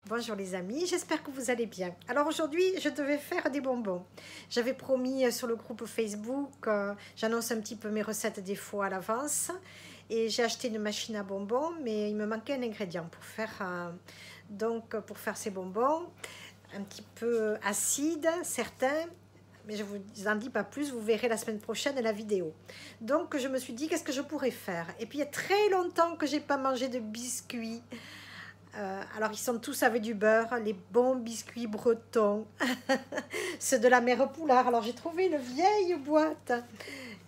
Bonjour les amis, j'espère que vous allez bien. Alors aujourd'hui, je devais faire des bonbons. J'avais promis sur le groupe Facebook, j'annonce un petit peu mes recettes des fois à l'avance. Et j'ai acheté une machine à bonbons, mais il me manquait un ingrédient pour faire, pour faire ces bonbons. Un petit peu acide, certains, mais je ne vous en dis pas plus, vous verrez la semaine prochaine la vidéo. Donc je me suis dit, qu'est-ce que je pourrais faire? Et puis il y a très longtemps que je n'ai pas mangé de biscuits. Alors, ils sont tous avec du beurre, les bons biscuits bretons, ceux de la mère Poulard. Alors, j'ai trouvé une vieille boîte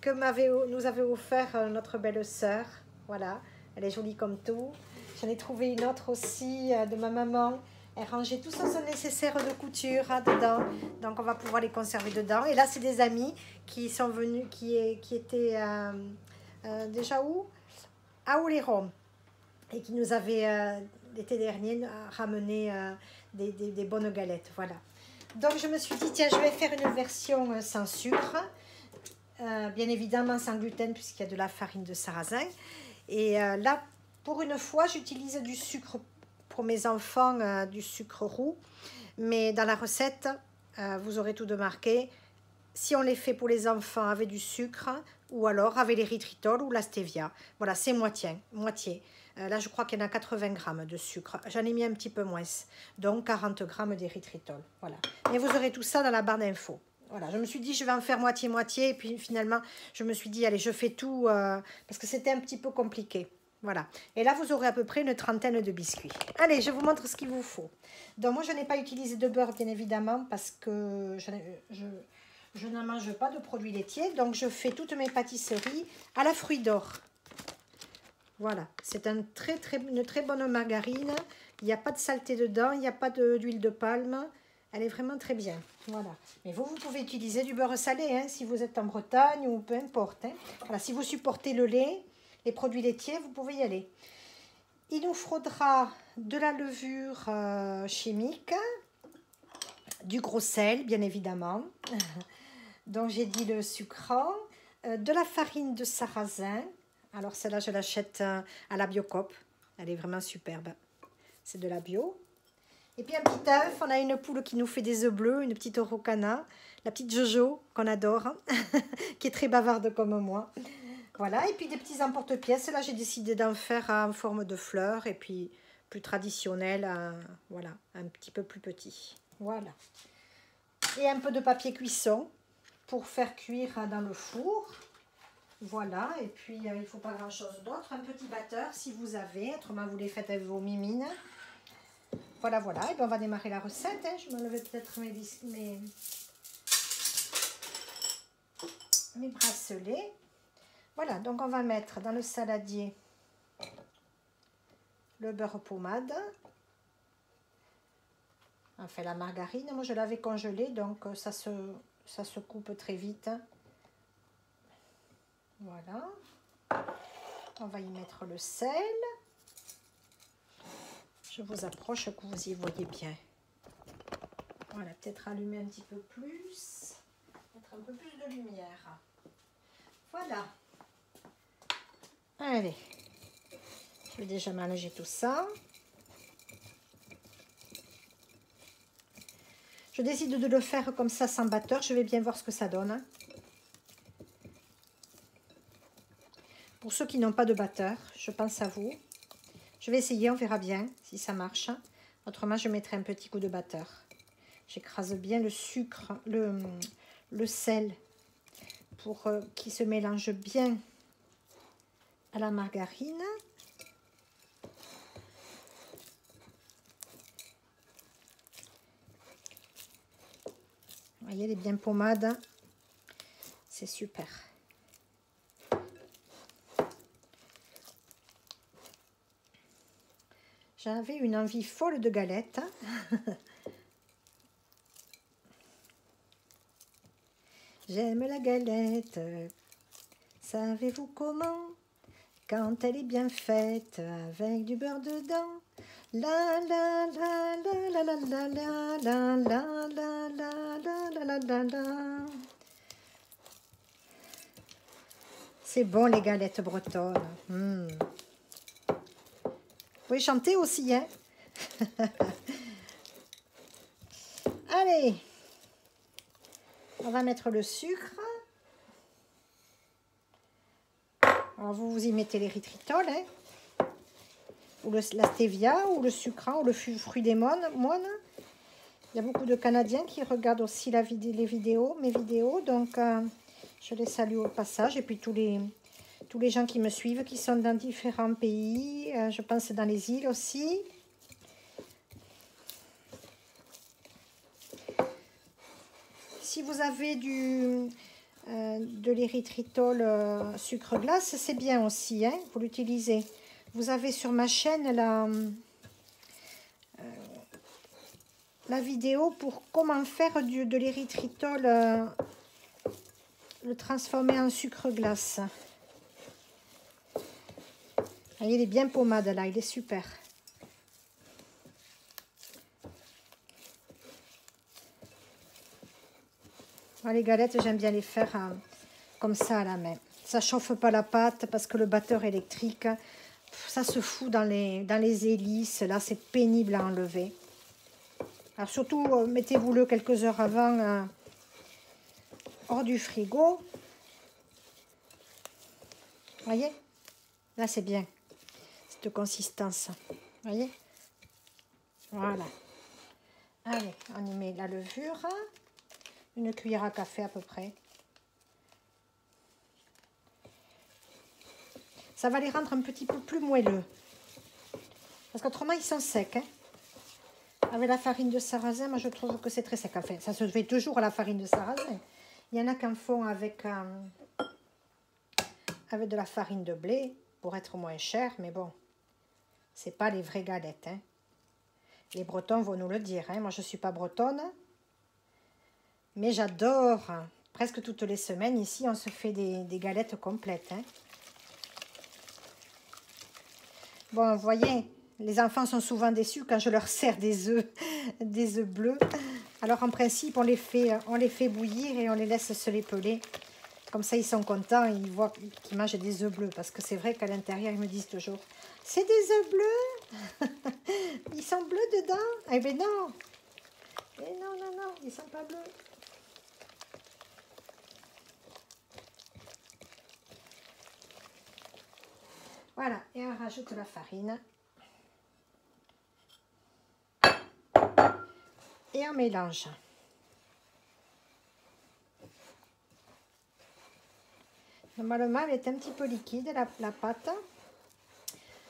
que nous avait offert notre belle-sœur. Voilà, elle est jolie comme tout. J'en ai trouvé une autre aussi de ma maman. Elle rangeait tout son nécessaire de couture dedans. Donc, on va pouvoir les conserver dedans. Et là, c'est des amis qui sont venus, qui étaient déjà où? À Oléron. Et qui nous avaient... l'été dernier, ramené des bonnes galettes, voilà. Donc je me suis dit, tiens, je vais faire une version sans sucre, bien évidemment sans gluten, puisqu'il y a de la farine de sarrasin. Et là, pour une fois, j'utilise du sucre pour mes enfants, du sucre roux. Mais dans la recette, vous aurez tout de marqué, si on les fait pour les enfants avec du sucre, ou alors avec l'érythritol ou la stevia. Voilà, c'est moitié. Là, je crois qu'il y en a 80 grammes de sucre. J'en ai mis un petit peu moins, donc 40 grammes d'érythritol. Voilà. Et vous aurez tout ça dans la barre d'infos. Voilà, je me suis dit, je vais en faire moitié-moitié. Et puis finalement, je me suis dit, allez, je fais tout parce que c'était un petit peu compliqué. Voilà. Et là, vous aurez à peu près une trentaine de biscuits. Allez, je vous montre ce qu'il vous faut. Donc, moi, je n'ai pas utilisé de beurre, bien évidemment, parce que je n'en mange pas de produits laitiers. Donc, je fais toutes mes pâtisseries à la fruit d'or. Voilà, c'est une très bonne margarine. Il n'y a pas de saleté dedans, il n'y a pas d'huile de palme. Elle est vraiment très bien. Voilà. Mais vous pouvez utiliser du beurre salé, hein, si vous êtes en Bretagne ou peu importe. Hein. Voilà, si vous supportez le lait, les produits laitiers, vous pouvez y aller. Il nous faudra de la levure chimique, du gros sel, bien évidemment. Donc, j'ai dit le sucrant, de la farine de sarrasin. Alors, celle-là, je l'achète à la Biocoop. Elle est vraiment superbe. C'est de la bio. Et puis, un petit œuf. On a une poule qui nous fait des œufs bleus, une petite Orocana. La petite Jojo, qu'on adore, qui est très bavarde comme moi. Voilà. Et puis, des petits emporte-pièces. Là, j'ai décidé d'en faire en forme de fleurs. Et puis, plus traditionnel, voilà, un petit peu plus petit. Voilà. Et un peu de papier cuisson pour faire cuire dans le four. Voilà, et puis il ne faut pas grand chose d'autre. Un petit batteur si vous avez, autrement vous les faites avec vos mimines. Voilà, et bien on va démarrer la recette. Hein. Je m'enlève peut-être mes bracelets. Voilà, donc on va mettre dans le saladier le beurre pommade. Enfin la margarine, moi je l'avais congelée, donc ça se coupe très vite. Voilà, on va y mettre le sel. Je vous approche que vous y voyez bien. Voilà, peut-être allumer un petit peu plus, mettre un peu plus de lumière. Voilà. Allez, je vais déjà mélanger tout ça. Je décide de le faire comme ça sans batteur, je vais bien voir ce que ça donne. Pour ceux qui n'ont pas de batteur, je pense à vous. Je vais essayer, on verra bien si ça marche. Autrement, je mettrai un petit coup de batteur. J'écrase bien le sucre, le sel pour qu'il se mélange bien à la margarine. Vous voyez, elle est bien pommade. C'est super. J'avais une envie folle de galettes. J'aime la galette. Savez-vous comment? Quand elle est bien faite, avec du beurre dedans. La la la la la la la la la la la la la la la. C'est bon les galettes bretonnes. Vous pouvez chanter aussi, hein? Allez, on va mettre le sucre. Alors, vous y mettez l'érythritol, hein, ou la stevia, ou le sucrant, ou le fruit des moines. Il y a beaucoup de Canadiens qui regardent aussi mes vidéos, donc je les salue au passage. Et puis tous les gens qui me suivent, qui sont dans différents pays, je pense dans les îles aussi. Si vous avez de l'érythritol sucre glace, c'est bien aussi, hein, vous l'utilisez. Vous avez sur ma chaîne la vidéo pour comment faire de l'érythritol, le transformer en sucre glace. Il est bien pommade là, il est super. Les galettes, j'aime bien les faire comme ça à la main. Ça chauffe pas la pâte parce que le batteur électrique, ça se fout dans les hélices. Là, c'est pénible à enlever. Alors surtout, mettez-vous-le quelques heures avant hors du frigo. Voyez? Là, c'est bien. Cette consistance. Voyez? Voilà. Allez, on y met la levure. Une cuillère à café à peu près. Ça va les rendre un petit peu plus moelleux. Parce qu'autrement, ils sont secs. Hein. Avec la farine de sarrasin, moi je trouve que c'est très sec. Enfin, ça se fait toujours à la farine de sarrasin. Il y en a qui en font avec de la farine de blé pour être moins cher. Mais bon, c'est pas les vraies galettes. Hein. Les Bretons vont nous le dire. Hein. Moi, je ne suis pas bretonne. Mais j'adore. Presque toutes les semaines, ici, on se fait des galettes complètes. Hein. Bon, vous voyez, les enfants sont souvent déçus quand je leur sers des œufs bleus. Alors, en principe, on les fait bouillir et on les laisse se les peler. Comme ça, ils sont contents et ils voient qu'ils mangent des œufs bleus. Parce que c'est vrai qu'à l'intérieur, ils me disent toujours, c'est des œufs bleus. Ils sont bleus dedans. Eh bien non. Eh non, non, non, ils ne sont pas bleus. Voilà, et on rajoute la farine. Et on mélange. Normalement, elle est un petit peu liquide, la pâte.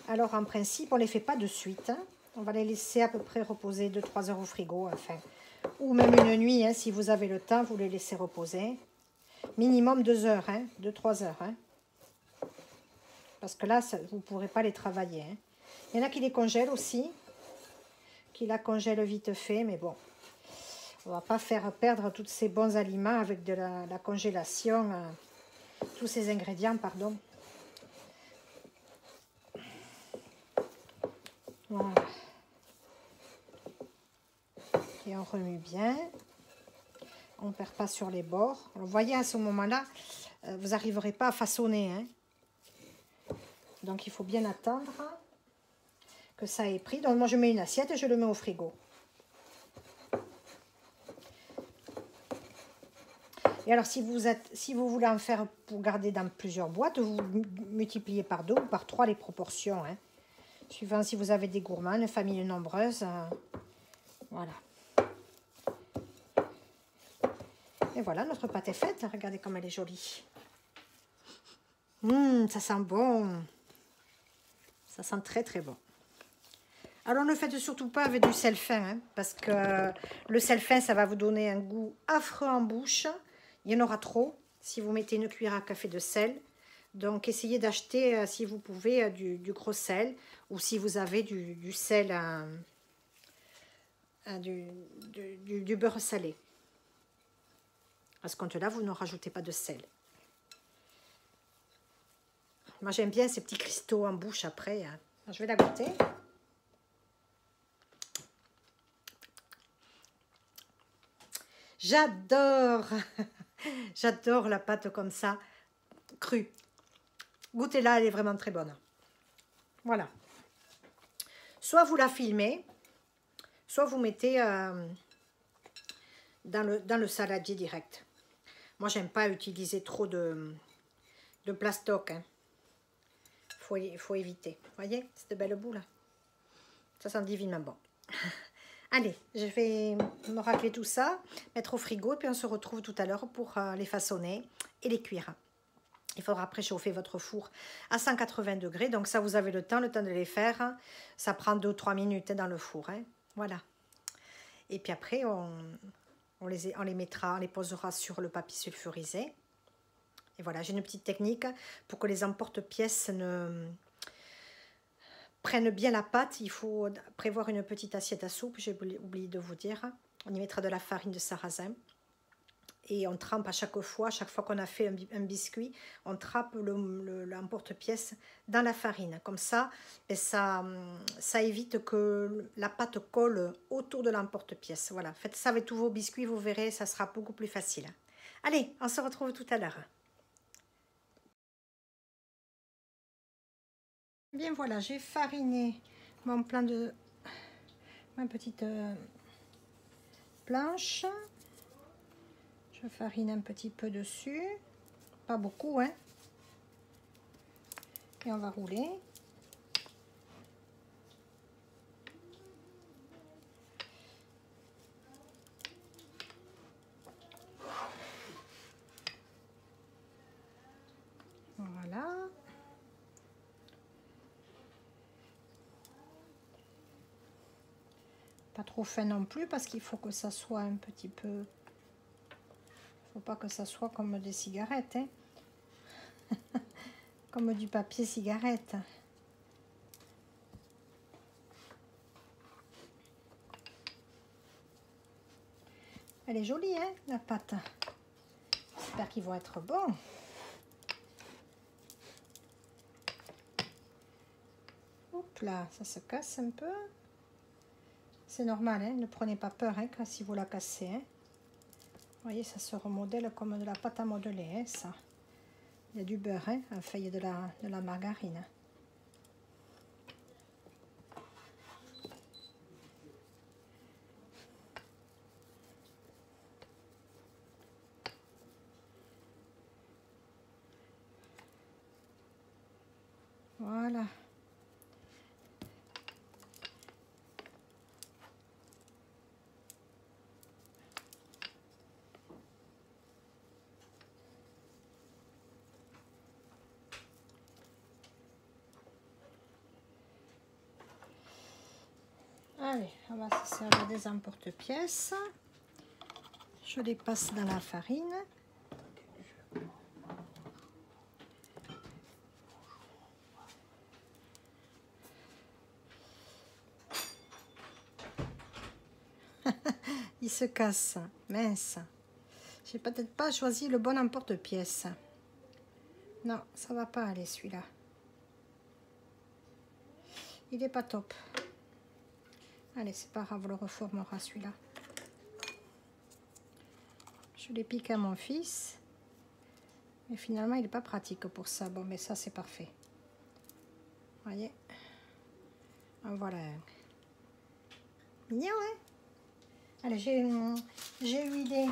Alors, en principe, on ne les fait pas de suite. Hein. On va les laisser à peu près reposer 2-3 heures au frigo. Enfin, ou même une nuit, hein, si vous avez le temps, vous les laissez reposer. Minimum 2 heures, hein, 2-3 heures. Hein. Parce que là, vous ne pourrez pas les travailler. Hein. Il y en a qui les congèlent aussi. Qui la congèlent vite fait, mais bon. On ne va pas faire perdre tous ces bons aliments avec de la congélation. Tous ces ingrédients, pardon. Voilà. Et on remue bien. On ne perd pas sur les bords. Alors, vous voyez, à ce moment-là, vous n'arriverez pas à façonner. Hein. Donc, il faut bien attendre que ça ait pris. Donc, moi, je mets une assiette et je le mets au frigo. Et alors, si vous voulez en faire pour garder dans plusieurs boîtes, vous multipliez par 2 ou par 3 les proportions. Hein. Suivant si vous avez des gourmands, une famille nombreuse. Voilà. Et voilà, notre pâte est faite. Regardez comme elle est jolie. Ça sent bon. Ça sent très très bon. Alors ne faites surtout pas avec du sel fin, hein, parce que le sel fin, ça va vous donner un goût affreux en bouche. Il y en aura trop si vous mettez une cuillère à café de sel. Donc essayez d'acheter, si vous pouvez, du gros sel, ou si vous avez du sel, du beurre salé. À ce compte-là, vous ne rajoutez pas de sel. Moi, j'aime bien ces petits cristaux en bouche après. Hein. Je vais la goûter. J'adore. J'adore la pâte comme ça, crue. Goûtez-la, elle est vraiment très bonne. Voilà. Soit vous la filmez, soit vous mettez dans le saladier direct. Moi, j'aime pas utiliser trop de plastoc. Hein. Faut éviter. Vous voyez, cette belle boule là. Ça sent divinement bon. Allez, je vais me racler tout ça, mettre au frigo, et puis on se retrouve tout à l'heure pour les façonner et les cuire. Il faudra préchauffer votre four à 180 degrés, donc ça vous avez le temps de les faire. Ça prend 2 ou 3 minutes dans le four. Hein. Voilà. Et puis après, on les mettra, on les posera sur le papier sulfurisé. Et voilà, j'ai une petite technique pour que les emporte-pièces prennent bien la pâte. Il faut prévoir une petite assiette à soupe, j'ai oublié de vous dire. On y mettra de la farine de sarrasin. Et on trempe à chaque fois qu'on a fait un biscuit, on trempe l'emporte-pièce dans la farine. Comme ça, et ça évite que la pâte colle autour de l'emporte-pièce. Voilà, faites ça avec tous vos biscuits, vous verrez, ça sera beaucoup plus facile. Allez, on se retrouve tout à l'heure. Bien voilà, j'ai fariné mon plan de ma petite planche. Je farine un petit peu dessus, pas beaucoup, hein. Et on va rouler. Voilà. Pas trop fin non plus parce qu'il faut que ça soit un petit peu... Faut pas que ça soit comme des cigarettes, hein. Comme du papier cigarette. Elle est jolie, hein, la pâte. J'espère qu'ils vont être bons. Hop là, ça se casse un peu. C'est normal, hein, ne prenez pas peur hein, si vous la cassez. Hein. Vous voyez, ça se remodèle comme de la pâte à modeler, hein, ça. Il y a du beurre, hein, en feuille de la margarine. Voilà. Allez, on va se servir des emporte-pièces. Je les passe dans la farine. Il se casse, mince. J'ai peut-être pas choisi le bon emporte-pièce. Non, ça va pas aller celui-là. Il est pas top. Allez, c'est pas grave, on le reformera celui-là. Je les pique à mon fils. Mais finalement, il n'est pas pratique pour ça. Bon, mais ça, c'est parfait. Vous voyez? En voilà un. Mignon, hein? Allez, j'ai huilé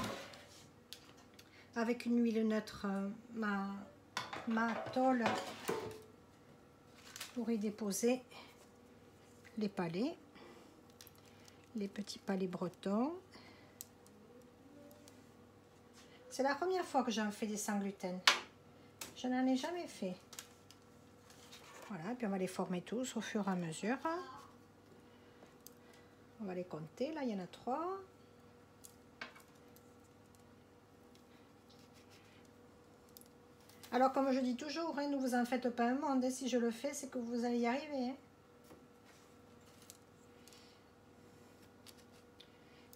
avec une huile neutre ma tôle pour y déposer les palets, les petits palets bretons. C'est la première fois que j'en fais des sans gluten. Je n'en ai jamais fait. Voilà, puis on va les former tous au fur et à mesure. On va les compter, là il y en a 3. Alors comme je dis toujours, hein, ne vous en faites pas un monde, hein. Si je le fais, c'est que vous allez y arriver. Hein.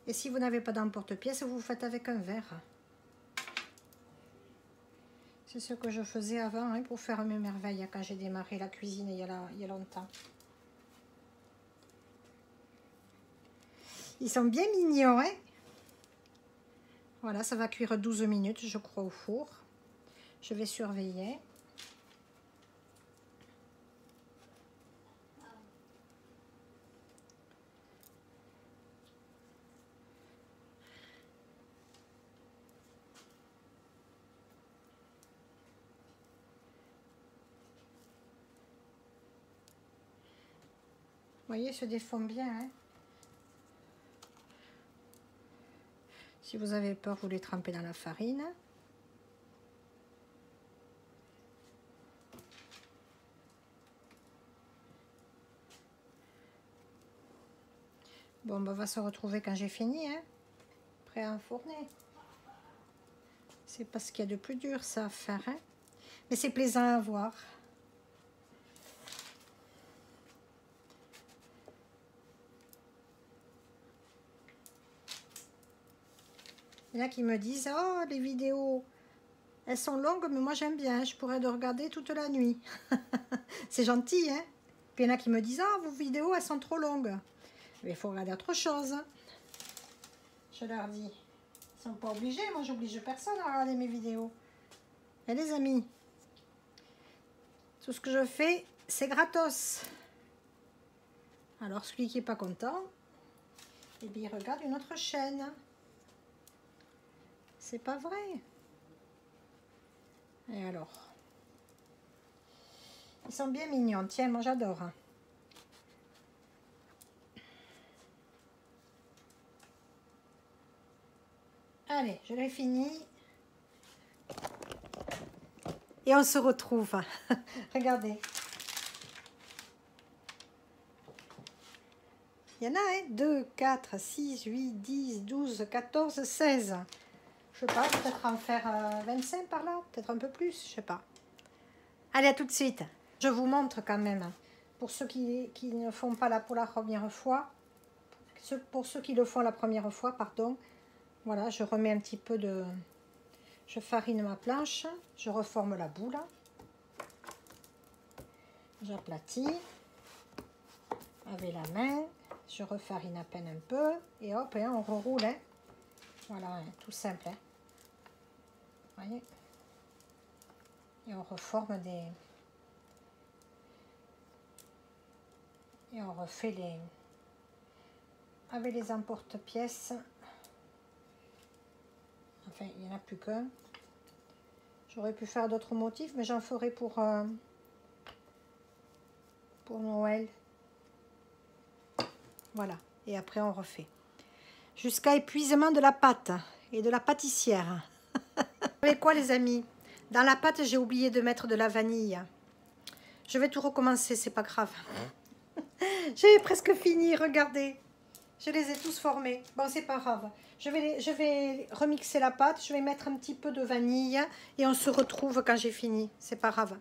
Et si vous n'avez pas d'emporte-pièce, vous faites avec un verre. C'est ce que je faisais avant hein, pour faire mes merveilles quand j'ai démarré la cuisine il y a longtemps. Ils sont bien mignons, hein? Voilà, ça va cuire 12 minutes, je crois, au four. Je vais surveiller. voyez, ils se défont bien. Hein. Si vous avez peur, vous les trempez dans la farine. Bon, ben, on va se retrouver quand j'ai fini, hein, prêt à enfourner. C'est pas ce qu'il y a de plus dur, ça, à faire. Hein. Mais c'est plaisant à voir. Il y en a qui me disent, oh, les vidéos, elles sont longues, mais moi j'aime bien, je pourrais les regarder toute la nuit. C'est gentil, hein. Puis il y en a qui me disent, oh, vos vidéos, elles sont trop longues. Mais il faut regarder autre chose. Je leur dis, ils sont pas obligés, moi j'oblige personne à regarder mes vidéos. Et les amis, tout ce que je fais, c'est gratos. Alors celui qui n'est pas content, eh bien, il regarde une autre chaîne. C'est pas vrai. Et alors, ils sont bien mignons. Tiens, moi j'adore. Allez, je l'ai fini. Et on se retrouve. Regardez. Il y en a, hein, 2, 4, 6, 8, 10, 12, 14, 16. Je sais pas, peut-être en faire 25 par là, peut-être un peu plus, je sais pas. Allez, à tout de suite. Je vous montre quand même, pour ceux qui ne font pas là pour la première fois, pour ceux qui le font la première fois, pardon. Voilà, je remets un petit peu de... Je farine ma planche, je reforme la boule. J'aplatis avec la main, je refarine à peine un peu, et hop, hein, on reroule. Hein. Voilà, hein, tout simple. Hein. Voyez, et on reforme des... Et on refait les... Avec les emporte-pièces. Enfin, il n'y en a plus qu'un. J'aurais pu faire d'autres motifs, mais j'en ferai pour Noël. Voilà, et après on refait. Jusqu'à épuisement de la pâte et de la pâtissière. Vous savez quoi les amis? Dans la pâte, j'ai oublié de mettre de la vanille. Je vais tout recommencer, c'est pas grave. J'ai presque fini, regardez. Je les ai tous formés. Bon, c'est pas grave. Je vais remixer la pâte, je vais mettre un petit peu de vanille et on se retrouve quand j'ai fini. C'est pas grave.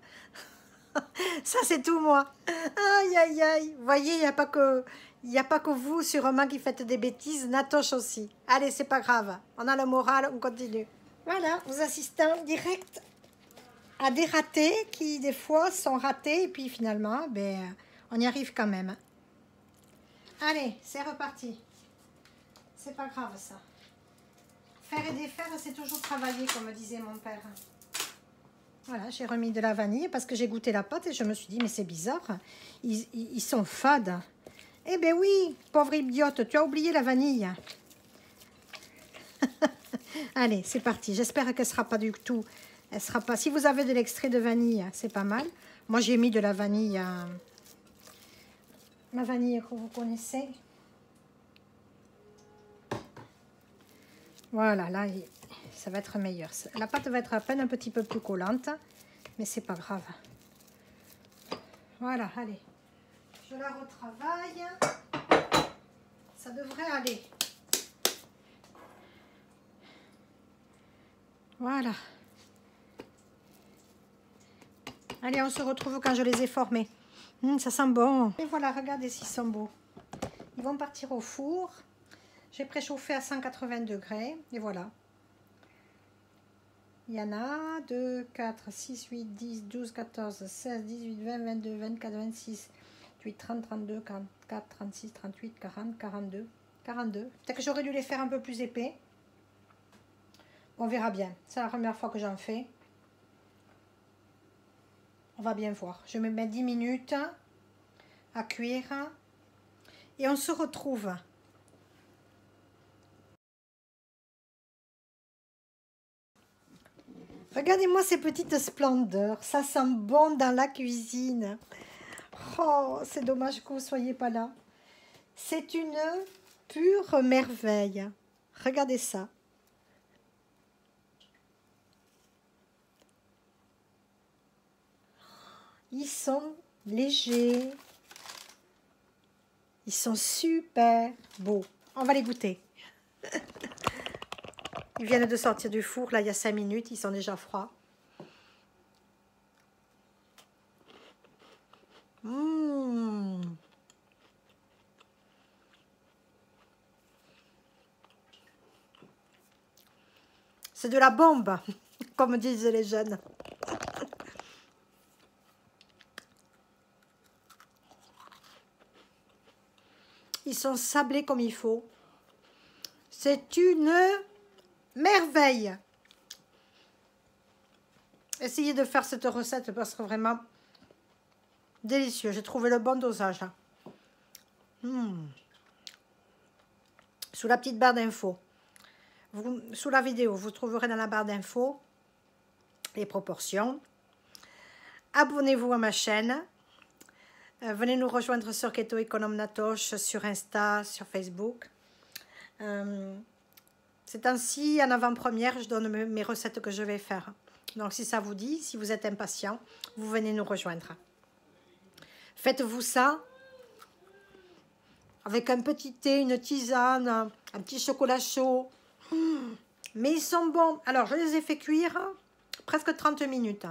Ça, c'est tout, moi. Aïe, aïe, aïe. Vous voyez, il n'y a pas que vous, sûrement, qui faites des bêtises. Natoche aussi. Allez, c'est pas grave. On a le moral, on continue. Voilà, vous assistez en direct à des ratés qui, des fois, sont ratés. Et puis, finalement, ben, on y arrive quand même. Allez, c'est reparti. C'est pas grave, ça. Faire et défaire, c'est toujours travailler, comme disait mon père. Voilà, j'ai remis de la vanille parce que j'ai goûté la pâte et je me suis dit, mais c'est bizarre, ils sont fades. Eh ben oui, pauvre idiote, tu as oublié la vanille. Allez, c'est parti. J'espère qu'elle ne sera pas du tout... Elle sera pas... Si vous avez de l'extrait de vanille, c'est pas mal. Moi, j'ai mis de la vanille... Ma vanille que vous connaissez. Voilà, là, ça va être meilleur. La pâte va être à peine un petit peu plus collante, mais c'est pas grave. Voilà, allez. Je la retravaille. Ça devrait aller. Voilà. Allez, on se retrouve quand je les ai formés. Ça sent bon. Et voilà, regardez s'ils sont beaux. Ils vont partir au four. J'ai préchauffé à 180 degrés. Et voilà. Il y en a 2, 4, 6, 8, 10, 12, 14, 16, 18, 20, 22, 24, 26, 28, 30, 32, 44, 36, 38, 40, 42. 42. Peut-être que j'aurais dû les faire un peu plus épais. On verra bien. C'est la première fois que j'en fais. On va bien voir. Je me mets 10 minutes à cuire. Et on se retrouve. Regardez-moi ces petites splendeurs. Ça sent bon dans la cuisine. Oh, c'est dommage que vous ne soyez pas là. C'est une pure merveille. Regardez ça. Ils sont légers. Ils sont super beaux. On va les goûter. Ils viennent de sortir du four, là, il y a 5 minutes. Ils sont déjà froids. Mmh. C'est de la bombe, comme disaient les jeunes. Ils sont sablés comme il faut. C'est une merveille. Essayez de faire cette recette parce que vraiment délicieux. J'ai trouvé le bon dosage. Sous la petite barre d'infos. Sous la vidéo, vous trouverez dans la barre d'infos les proportions. Abonnez-vous à ma chaîne. Venez nous rejoindre sur Keto Econome Natoche, sur Insta, sur Facebook. C'est ainsi, en avant-première, je donne mes recettes que je vais faire. Donc, si ça vous dit, si vous êtes impatient, vous venez nous rejoindre. Faites-vous ça avec un petit thé, une tisane, un petit chocolat chaud. Mais ils sont bons. Alors, je les ai fait cuire presque 30 minutes.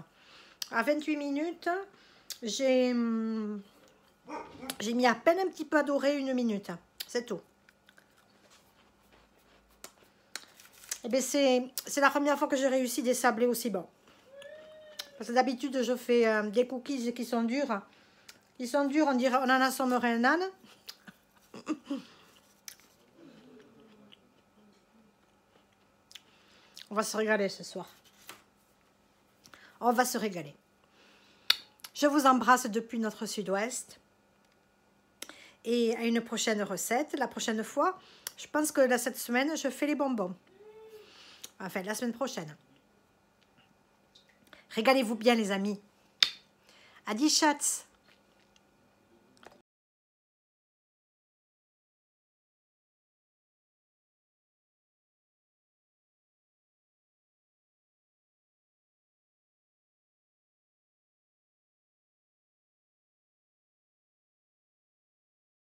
À 28 minutes, j'ai mis à peine un petit peu à dorer 1 minute. C'est tout. Et bien, c'est la première fois que j'ai réussi des sablés aussi bons. Parce que d'habitude, je fais des cookies qui sont durs. Ils sont durs, on dirait on en assommerait un âne. On va se régaler ce soir. On va se régaler. Je vous embrasse depuis notre sud-ouest. Et à une prochaine recette. La prochaine fois, je pense que cette semaine, je fais les bonbons. Enfin, la semaine prochaine. Régalez-vous bien, les amis. Adi chats.